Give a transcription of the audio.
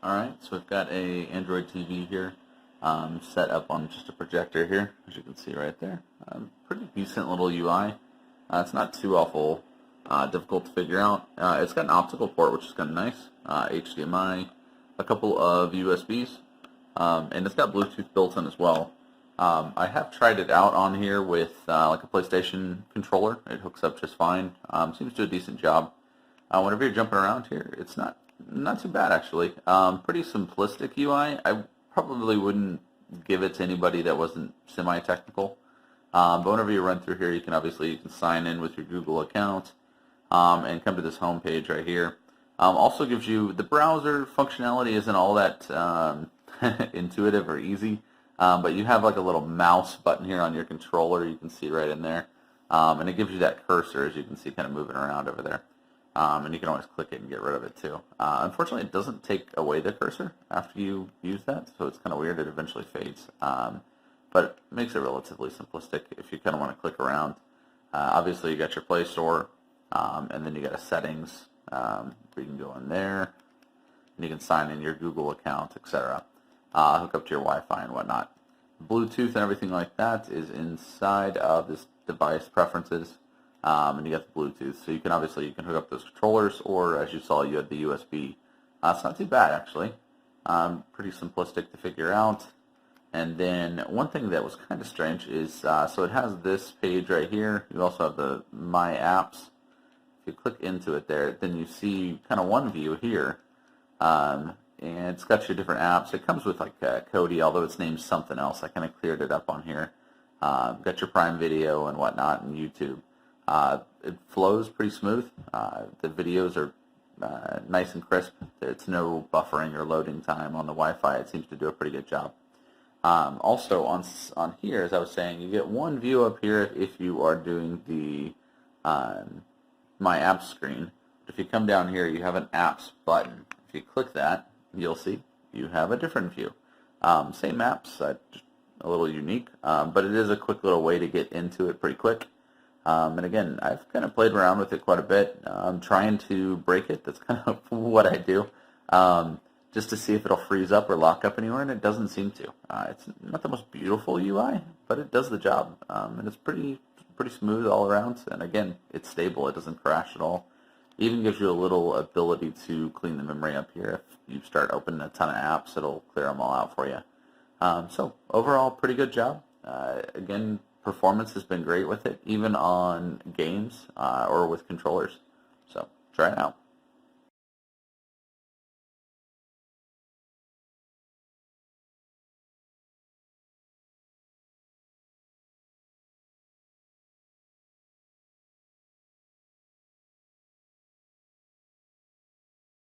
Alright, so we've got a Android TV here set up on just a projector here, as you can see right there. Pretty decent little UI. It's not too awful difficult to figure out. It's got an optical port, which is kind of nice, HDMI, a couple of USBs, and it's got Bluetooth built in as well. I have tried it out on here with like a PlayStation controller. It hooks up just fine. Seems to do a decent job. Whenever you're jumping around here, it's not too bad actually. Pretty simplistic UI. I probably wouldn't give it to anybody that wasn't semi-technical. But whenever you run through here, you can sign in with your Google account and come to this home page right here. Also gives you the browser functionality. Isn't all that intuitive or easy, but you have like a little mouse button here on your controller. You can see right in there, and it gives you that cursor, as you can see, kind of moving around over there. And you can always click it and get rid of it too. Unfortunately, it doesn't take away the cursor after you use that, so it's kind of weird. It eventually fades, but it makes it relatively simplistic if you kind of want to click around. Obviously, you got your Play Store, and then you got a settings where you can go in there, and you can sign in your Google account, etc. Hook up to your Wi-Fi and whatnot. Bluetooth and everything like that is inside of this device preferences. And you got the Bluetooth, so you can hook up those controllers, or as you saw, you had the USB. It's not too bad actually. Pretty simplistic to figure out. And then one thing that was kind of strange is so it has this page right here. You also have the My Apps. If you click into it there, then you see kind of one view here, and it's got your different apps. It comes with like Kodi, although it's named something else. I kind of cleared it up on here. Got your Prime Video and whatnot, and YouTube. It flows pretty smooth. The videos are nice and crisp. There's no buffering or loading time on the Wi-Fi. It seems to do a pretty good job. Also on here, as I was saying, you get one view up here if you are doing the My Apps screen. But if you come down here, you have an Apps button. If you click that, you'll see you have a different view. Same apps, just a little unique, but it is a quick little way to get into it pretty quick. And again, I've kind of played around with it quite a bit. I'm trying to break it. That's kind of what I do, just to see if it'll freeze up or lock up anywhere, and it doesn't seem to. It's not the most beautiful UI, but it does the job, and it's pretty smooth all around. And again, it's stable. It doesn't crash at all. It even gives you a little ability to clean the memory up here. If you start opening a ton of apps, it'll clear them all out for you. So overall, pretty good job. Again, performance has been great with it, even on games or with controllers. So try it out.